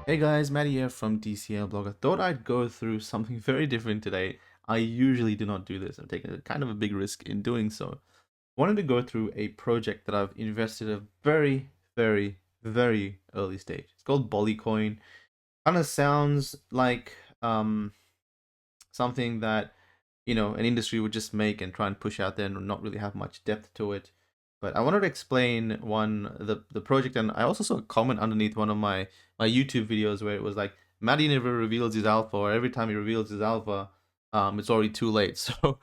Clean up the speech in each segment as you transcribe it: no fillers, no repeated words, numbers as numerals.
Hey guys, Maddie here from DCL Blog. I thought I'd go through something very different today. I usually do not do this. I'm taking a kind of a big risk in doing so. I wanted to go through a project that I've invested a very, very, very early stage. It's called BOLLYCOIN. Kind of sounds like something that an industry would just make and try and push out there and not really have much depth to it. But I wanted to explain the project, and I also saw a comment underneath one of my YouTube videos where it was like Maddie never reveals his alpha, or every time he reveals his alpha, it's already too late. So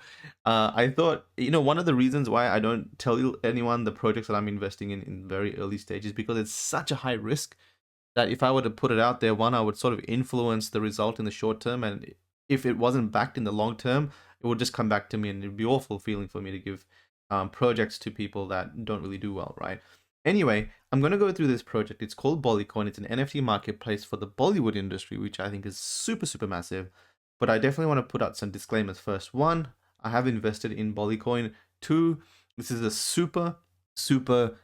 I thought, one of the reasons why I don't tell anyone the projects that I'm investing in very early stages, because it's such a high risk that if I were to put it out there, one, I would sort of influence the result in the short term, and if it wasn't backed in the long term, it would just come back to me, and it'd be awful feeling for me to give projects to people that don't really do well, right? Anyway, I'm going to go through this project. It's called BOLLYCOIN. It's an NFT marketplace for the Bollywood industry, which I think is super, super massive. But I definitely want to put out some disclaimers first. One, I have invested in BOLLYCOIN. Two, this is a super, super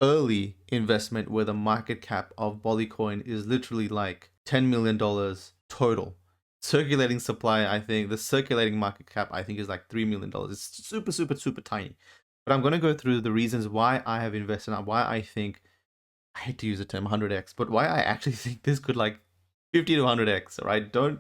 early investment where the market cap of BOLLYCOIN is literally like $10 million total. Circulating supply, I think the circulating market cap, I think, is like $3 million. It's super, super, super tiny. But I'm going to go through the reasons why I have invested and why I think, I hate to use the term 100x, but why I actually think this could like 50 to 100x, right? Don't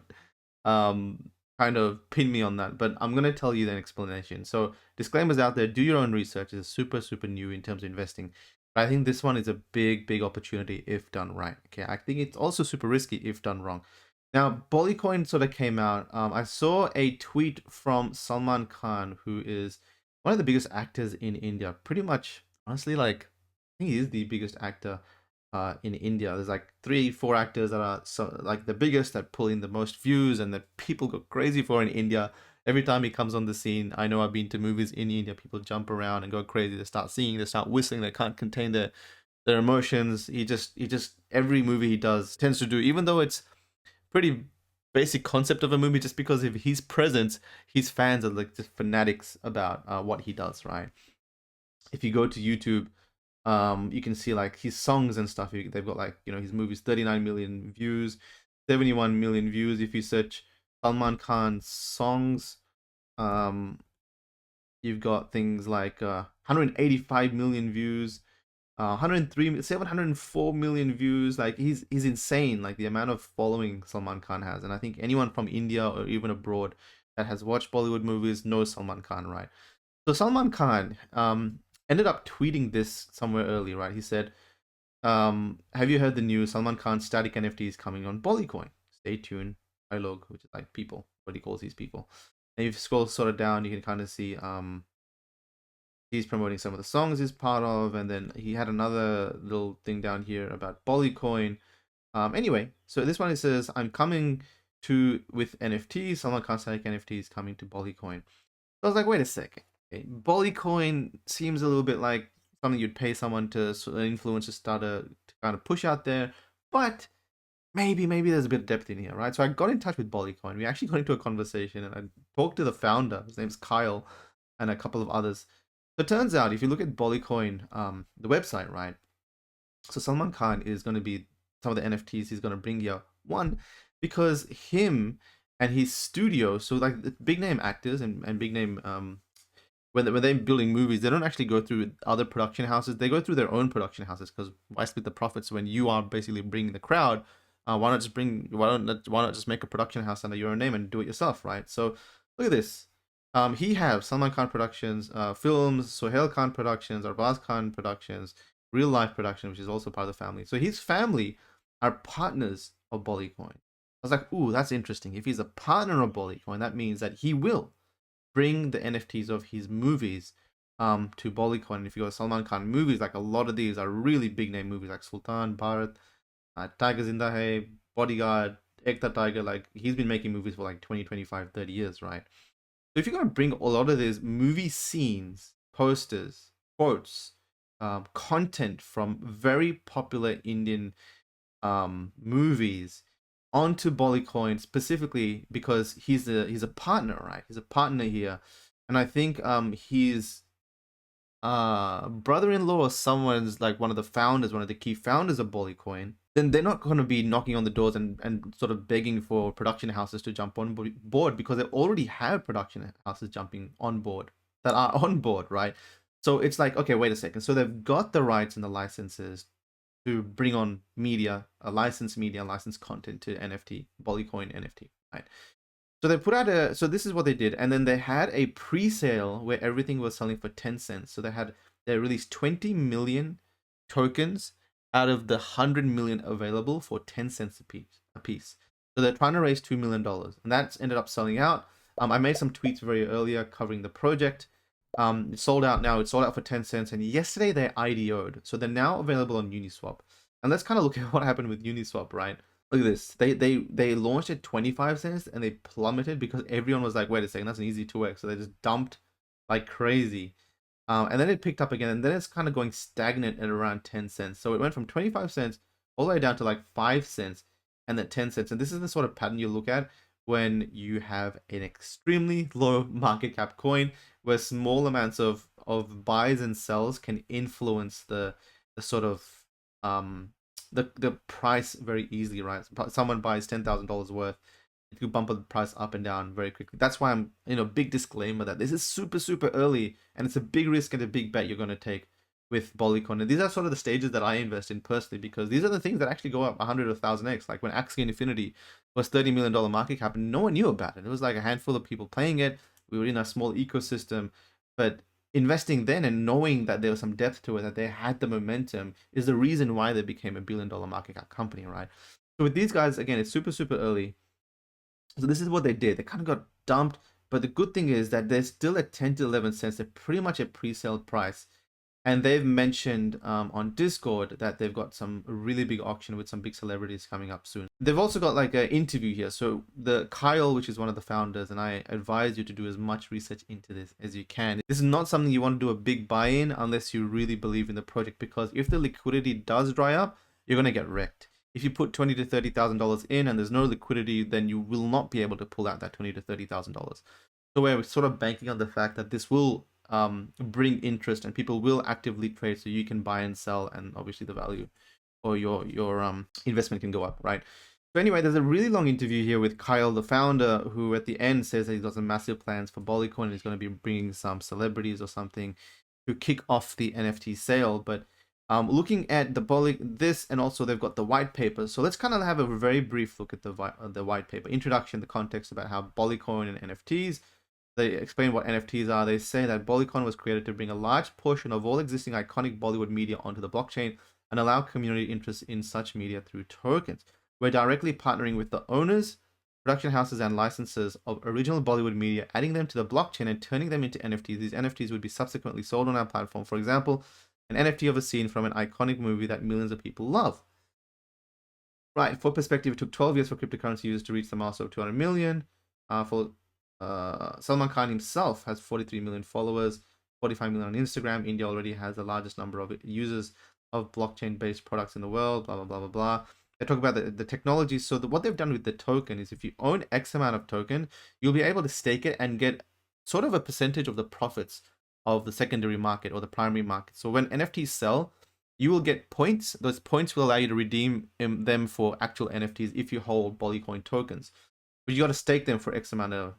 kind of pin me on that, but I'm going to tell you the explanation. So disclaimers out there, do your own research. It's super, super new in terms of investing. But I think this one is a big, big opportunity if done right. Okay, I think it's also super risky if done wrong. Now, BOLLYCOIN sort of came out. I saw a tweet from Salman Khan, who is one of the biggest actors in India. Pretty much, honestly, like, I think he is the biggest actor in India. There's like 3, 4 actors that are like the biggest, that pull in the most views and that people go crazy for in India. Every time he comes on the scene, I know I've been to movies in India, people jump around and go crazy. They start singing, they start whistling, they can't contain their emotions. He just every movie he does tends to do, even though it's pretty basic concept of a movie, just because of his presence, his fans are like just fanatics about what he does, right? If you go to YouTube, you can see like his songs and stuff. They've got like, his movies 39 million views, 71 million views. If you search Salman Khan songs, um, you've got things like 185 million views, 103, 704 million views. Like he's insane. Like the amount of following Salman Khan has, and I think anyone from India or even abroad that has watched Bollywood movies knows Salman Khan, right? So Salman Khan ended up tweeting this somewhere early, right? He said, "Have you heard the news? Salman Khan's static NFT is coming on BOLLYCOIN. Stay tuned." Dialogue, which is like people, what he calls these people. And if you scroll sort of down, you can kind of see he's promoting some of the songs he's part of, and then he had another little thing down here about BOLLYCOIN. Anyway, so this one, it says, "I'm coming to with NFTs. Salman Khan's static NFTs coming to BOLLYCOIN." So I was like, wait a second. Okay, BOLLYCOIN seems a little bit like something you'd pay someone to, an influencer starter, to kind of push out there, but maybe there's a bit of depth in here, right? So I got in touch with BOLLYCOIN. We actually got into a conversation, and I talked to the founder. His name's Kyle, and a couple of others. So it turns out, if you look at BOLLYCOIN, the website, right? So Salman Khan is going to be some of the NFTs he's going to bring here. One, because him and his studio, so like the big name actors and big name when they're building movies, they don't actually go through other production houses. They go through their own production houses, because why split the profits when you are basically bringing the crowd? Why not just make a production house under your own name and do it yourself, right? So look at this. He have Salman Khan Productions, films, Sohail Khan Productions, Arbaz Khan Productions, Real Life Production, which is also part of the family. So his family are partners of BOLLYCOIN. I was like, ooh, that's interesting. If he's a partner of BOLLYCOIN, that means that he will bring the NFTs of his movies to BOLLYCOIN. If you go to Salman Khan movies, like a lot of these are really big name movies, like Sultan, Bharat, Tiger Zinda Hai, Bodyguard, Ekta Tiger. Like he's been making movies for like 20, 25, 30 years, right? So if you're going to bring a lot of these movie scenes, posters, quotes, content from very popular Indian movies onto BOLLYCOIN, specifically because he's a partner, right? He's a partner here, and I think he's brother-in-law or someone's like one of the founders, one of the key founders of BOLLYCOIN, then they're not going to be knocking on the doors and sort of begging for production houses to jump on board, because they already have production houses jumping on board that are on board, right? So it's like, okay, wait a second. So they've got the rights and the licenses to bring on media, licensed content to NFT, BOLLYCOIN NFT, right? So they put out so this is what they did. And then they had a pre-sale where everything was selling for 10 cents. So they released 20 million tokens out of the 100 million available for 10 cents a piece. So they're trying to raise $2 million, and that's ended up selling out. I made some tweets very earlier covering the project. It's sold out now. It's sold out for 10 cents. And yesterday they IDO'd. So they're now available on UniSwap. And let's kind of look at what happened with UniSwap, right? Look at this. They launched at 25 cents and they plummeted because everyone was like, wait a second, that's an easy 2x. So they just dumped like crazy. And then it picked up again, and then it's kind of going stagnant at around 10 cents. So it went from 25 cents all the way down to like 5 cents and then 10 cents. And this is the sort of pattern you look at when you have an extremely low market cap coin where small amounts of buys and sells can influence the sort of the price very easily, right? Someone buys $10,000 worth, it could bump the price up and down very quickly. That's why I'm, big disclaimer that this is super early, and it's a big risk and a big bet you're going to take with BOLLYCOIN. And these are sort of the stages that I invest in personally, because these are the things that actually go up 100 or 1,000x. Like when Axie Infinity was $30 million market cap and no one knew about it. It was like a handful of people playing it. We were in a small ecosystem, but investing then and knowing that there was some depth to it, that they had the momentum, is the reason why they became a $1 billion market cap company, right? So with these guys, again, it's super early. So this is what they did. They kind of got dumped, but the good thing is that they're still at 10 to 11 cents. They're pretty much at pre-sale price. And they've mentioned on Discord that they've got some really big auction with some big celebrities coming up soon. They've also got like an interview here. So the Kyle, which is one of the founders, and I advise you to do as much research into this as you can. This is not something you want to do a big buy-in unless you really believe in the project, because if the liquidity does dry up, you're going to get wrecked. If you put $20,000 to $30,000 in and there's no liquidity, then you will not be able to pull out that $20,000 to $30,000. So we're sort of banking on the fact that this will bring interest and people will actively trade, so you can buy and sell, and obviously the value or your investment can go up, right? So anyway, there's a really long interview here with Kyle, the founder, who at the end says that he's got some massive plans for BOLLYCOIN. He's going to be bringing some celebrities or something to kick off the NFT sale. But looking at this, and also they've got the white paper. So let's kind of have a very brief look at the white paper introduction, the context about how BOLLYCOIN and NFTs. They explain what NFTs are. They say that BOLLYCOIN was created to bring a large portion of all existing iconic Bollywood media onto the blockchain and allow community interest in such media through tokens. We're directly partnering with the owners, production houses, and licensors of original Bollywood media, adding them to the blockchain and turning them into NFTs. These NFTs would be subsequently sold on our platform. For example, an NFT of a scene from an iconic movie that millions of people love. Right, for perspective, it took 12 years for cryptocurrency users to reach the milestone of 200 million. Salman Khan himself has 43 million followers, 45 million on Instagram. India already has the largest number of users of blockchain-based products in the world, blah, blah, blah, blah, blah. They talk about the technology. So what they've done with the token is if you own X amount of token, you'll be able to stake it and get sort of a percentage of the profits of the secondary market or the primary market. So when NFTs sell, you will get points. Those points will allow you to redeem them for actual NFTs if you hold BOLLYCOIN tokens. But you got to stake them for X amount of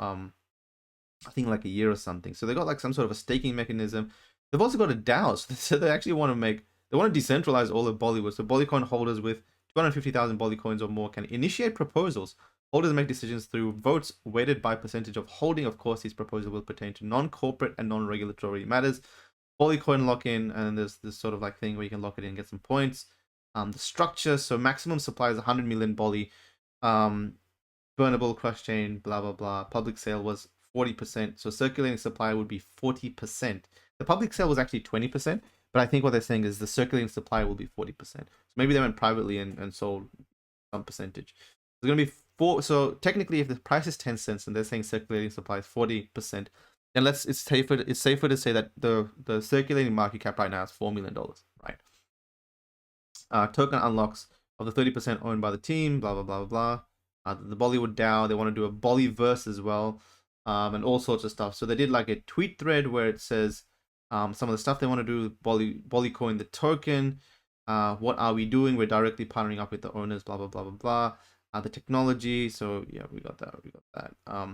I think like a year or something. So they got like some sort of a staking mechanism. They've also got a DAO. So they actually want to decentralize all of Bollywood. So BOLLYCOIN holders with 250,000 BOLLYCOINs or more can initiate proposals. Holders make decisions through votes weighted by percentage of holding. Of course, these proposals will pertain to non-corporate and non-regulatory matters. BOLLYCOIN lock-in, and there's this sort of like thing where you can lock it in and get some points. The structure, so maximum supply is 100 million Bolly. Burnable, cross chain, blah, blah, blah. Public sale was 40%. So circulating supply would be 40%. The public sale was actually 20%. But I think what they're saying is the circulating supply will be 40%. So maybe they went privately and sold some percentage. It's going to be so technically if the price is 10 cents and they're saying circulating supply is 40%, then it's safer to say that the circulating market cap right now is $4 million, right? Token unlocks of the 30% owned by the team, blah, blah, blah, blah, blah. The Bollywood DAO, they want to do a Bollyverse as well, and all sorts of stuff. So they did like a tweet thread where it says, some of the stuff they want to do, BOLLYCOIN the token. What are we doing? We're directly partnering up with the owners, blah, blah, blah, blah, blah. The technology, so yeah, we got that.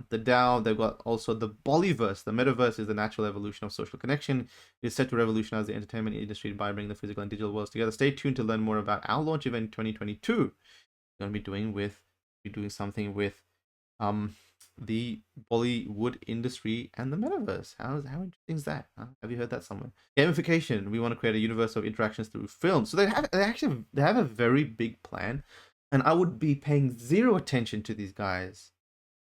The DAO, they've got also the Bollyverse. The metaverse is the natural evolution of social connection. It is set to revolutionize the entertainment industry by bringing the physical and digital worlds together. Stay tuned to learn more about our launch event 2022. We're going to be doing something with the Bollywood industry and the metaverse. How interesting is that? Have you heard that somewhere? Gamification. We want to create a universe of interactions through film. So they have a very big plan, and I would be paying zero attention to these guys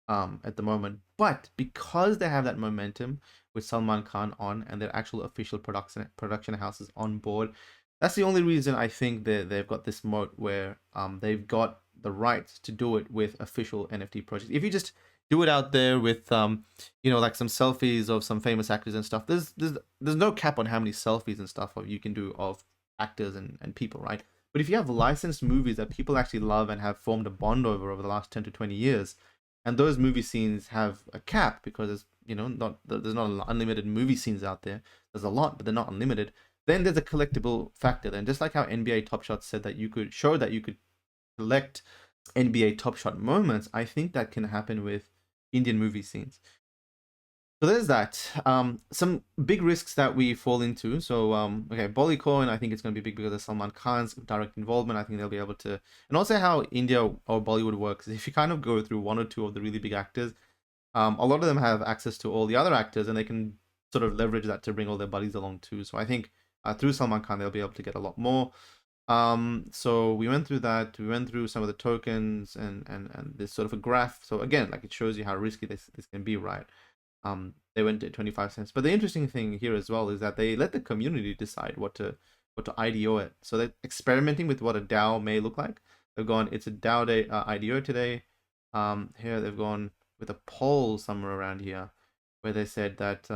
at the moment. But because they have that momentum with Salman Khan on and their actual official production houses on board, that's the only reason I think that they've got this moat where they've got the right to do it with official NFT projects. If you just do it out there with like some selfies of some famous actors and stuff, there's no cap on how many selfies and stuff you can do of actors and people, right? But if you have licensed movies that people actually love and have formed a bond over the last 10 to 20 years, and those movie scenes have a cap because there's not unlimited movie scenes out there. There's a lot, but they're not unlimited. Then there's a collectible factor. Then just like how NBA Top Shot said that you could collect NBA Top Shot moments, I think that can happen with Indian movie scenes. So there's that. Some big risks that we fall into. So okay, BOLLYCOIN, I think it's going to be big because of Salman Khan's direct involvement. I think they'll be able to, and also how India or Bollywood works is if you kind of go through one or two of the really big actors, a lot of them have access to all the other actors, and they can sort of leverage that to bring all their buddies along too. So I think through Salman Khan, they'll be able to get a lot more. So we went through that. We went through some of the tokens and this sort of a graph. So again, like it shows you how risky this can be, right? They went to 25 cents. But the interesting thing here as well is that they let the community decide what to IDO it. So they're experimenting with what a DAO may look like. They've gone, it's a DAO day IDO today. Here they've gone with a poll somewhere around here where they said that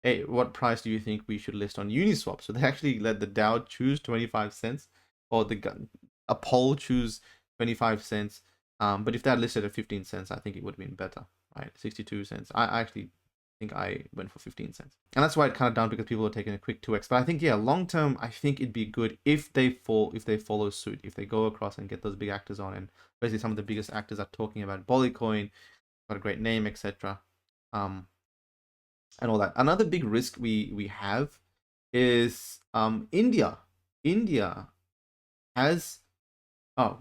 hey, what price do you think we should list on UniSwap? So they actually let the DAO choose 25 cents, or a poll choose 25 cents. But if that listed at 15 cents, I think it would have been better, right? 62 cents. I actually think I went for 15 cents. And that's why it kind of down because people are taking a quick 2x. But I think, yeah, long term, I think it'd be good if they follow suit, if they go across and get those big actors on. And basically some of the biggest actors are talking about BOLLYCOIN, got a great name, etc. And all that. Another big risk we have is India. India has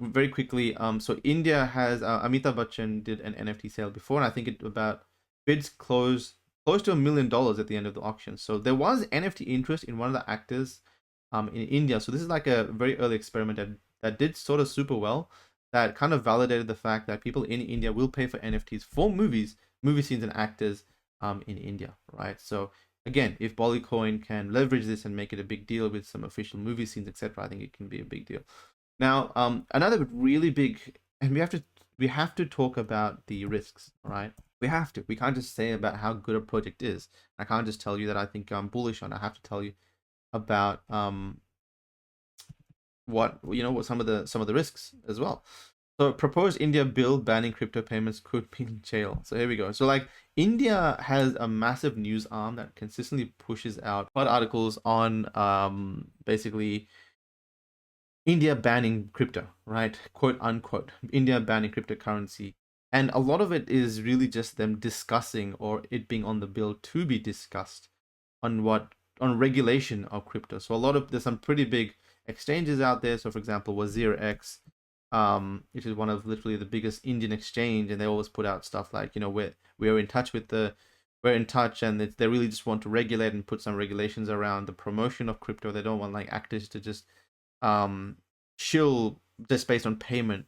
very quickly so India has Amitabh Bachchan did an NFT sale before, and I think it about bids close to $1 million at the end of the auction. So there was NFT interest in one of the actors in India. So this is like a very early experiment that did sort of super well, that kind of validated the fact that people in India will pay for NFTs for movie scenes and actors in India, right? So again, if BOLLYCOIN can leverage this and make it a big deal with some official movie scenes, etc., I think it can be a big deal. Now, another really big, and we have to talk about the risks, right? We have to. We can't just say about how good a project is. I can't just tell you that I think I'm bullish on it. I have to tell you about what some of the risks as well. So proposed India bill banning crypto payments could be in jail. So here we go. So like India has a massive news arm that consistently pushes out articles on basically India banning crypto, right? Quote unquote. India banning cryptocurrency. And a lot of it is really just them discussing, or it being on the bill to be discussed, on regulation of crypto. So there's some pretty big exchanges out there. So for example, WazirX, which is one of literally the biggest Indian exchange, and they always put out stuff like, we're in touch and they really just want to regulate and put some regulations around the promotion of crypto. They don't want like actors to just shill just based on payment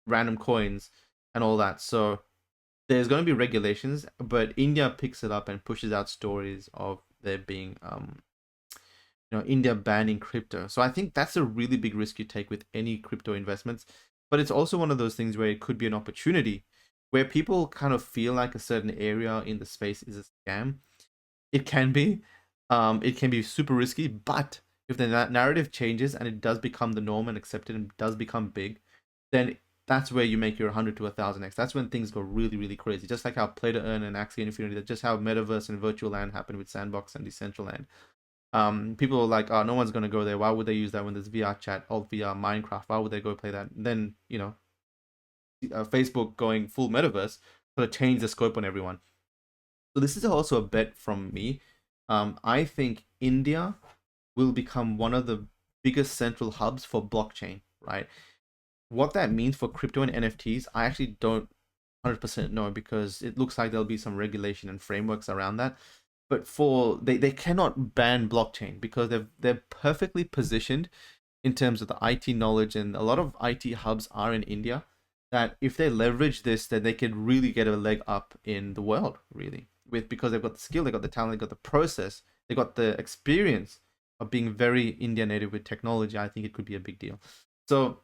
random coins and all that. So there's going to be regulations, but India picks it up and pushes out stories of there being India banning crypto. So I think that's a really big risk you take with any crypto investments. But it's also one of those things where it could be an opportunity where people kind of feel like a certain area in the space is a scam. It can be super risky, but if the narrative changes and it does become the norm and accepted and does become big, then that's where you make your 100 to 1,000x. That's when things go really, really crazy. Just like how play to earn and Axie Infinity, that's just how Metaverse and Virtual Land happened with Sandbox and Decentraland. People are like, oh, no one's gonna go there. Why would they use that when there's VR chat, alt VR, Minecraft? Why would they go play that? And then Facebook going full Metaverse sort of changed the scope on everyone. So this is also a bet from me. I think India will become one of the biggest central hubs for blockchain, right? What that means for crypto and NFTs, I actually don't 100% know, because it looks like there'll be some regulation and frameworks around that. But they cannot ban blockchain because they're perfectly positioned in terms of the IT knowledge, and a lot of IT hubs are in India, that if they leverage this, then they could really get a leg up in the world, really, because they've got the skill, they've got the talent, they've got the process, they've got the experience of being very India native with technology. I think it could be a big deal. So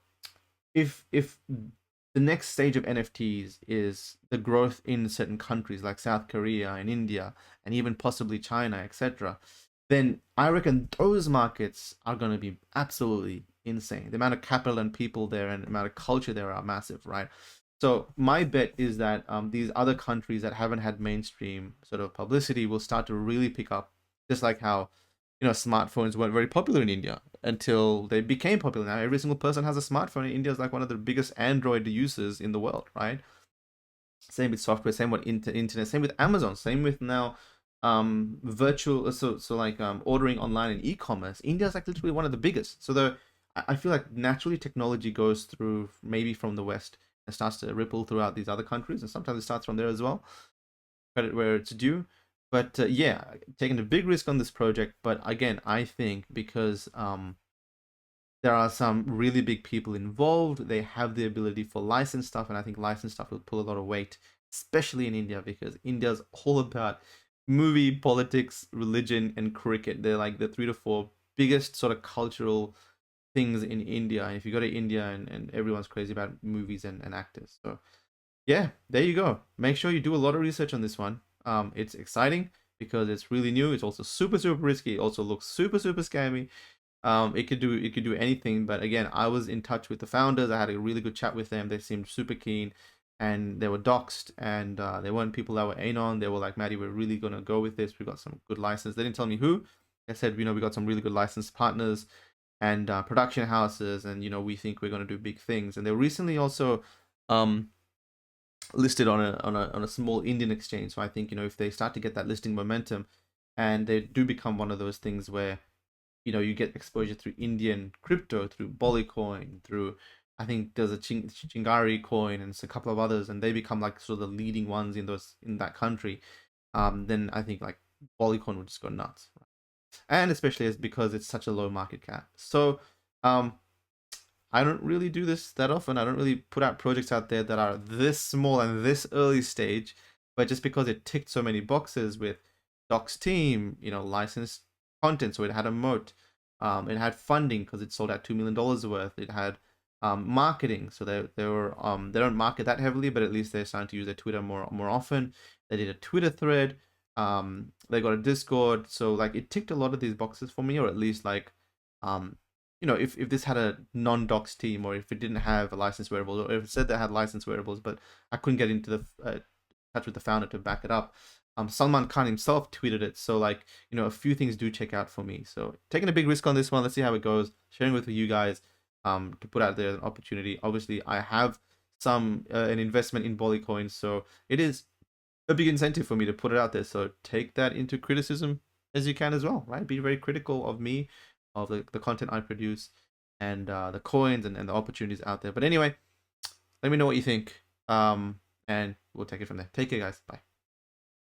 if the next stage of NFTs is the growth in certain countries like South Korea and India and even possibly China, etc., then I reckon those markets are going to be absolutely insane. The amount of capital and people there and the amount of culture there are massive, right? So my bet is that these other countries that haven't had mainstream sort of publicity will start to really pick up, just like how smartphones weren't very popular in India until they became popular. Now every single person has a smartphone. India is like one of the biggest Android users in the world, right? Same with software, same with internet, same with Amazon, same with now virtual, so like ordering online and e-commerce. India is like literally one of the biggest. So I feel like naturally technology goes through maybe from the West and starts to ripple throughout these other countries, and sometimes it starts from there as well. Credit where it's due. But yeah, taking a big risk on this project. But again, I think because there are some really big people involved, they have the ability for license stuff, and I think license stuff will pull a lot of weight, especially in India, because India's all about movie, politics, religion, and cricket. They're like the 3 to 4 biggest sort of cultural things in India. And if you go to India, and everyone's crazy about movies and actors. So yeah, there you go. Make sure you do a lot of research on this one. It's exciting because it's really new. It's also super, super risky. It also looks super, super scammy. It could do anything. But again, I was in touch with the founders. I had a really good chat with them. They seemed super keen, and they were doxed, and they weren't people that were anon. They were like, Maddie, we're really gonna go with this. We got some good license. They didn't tell me who. They said, we got some really good license partners and production houses, and we think we're gonna do big things. And they were recently also listed on a small Indian exchange. So I think if they start to get that listing momentum, and they do become one of those things where you get exposure through Indian crypto, through BOLLYCOIN, through I think there's a Chingari coin and a couple of others, and they become like sort of the leading ones in that country. Then I think like BOLLYCOIN would just go nuts, and especially because it's such a low market cap. So I don't really do this that often. I don't really put out projects out there that are this small and this early stage, but just because it ticked so many boxes with Doc's team, licensed content, so it had a moat. It had funding because it sold out $2 million worth. It had marketing, so they don't market that heavily, but at least they're starting to use their Twitter more often. They did a Twitter thread. They got a Discord, so like it ticked a lot of these boxes for me, or at least like if this had a non-docs team, or if it didn't have a licensed wearable, or if it said they had licensed wearables, but I couldn't get into the touch with the founder to back it up. Salman Khan himself tweeted it, so like a few things do check out for me. So taking a big risk on this one. Let's see how it goes. Sharing with you guys to put out there an opportunity. Obviously, I have an investment in BOLLYCOIN, so it is a big incentive for me to put it out there. So take that into criticism as you can as well, right? Be very critical of me, of the content I produce, and the coins and the opportunities out there. But anyway, let me know what you think, and we'll take it from there. Take care, guys. Bye.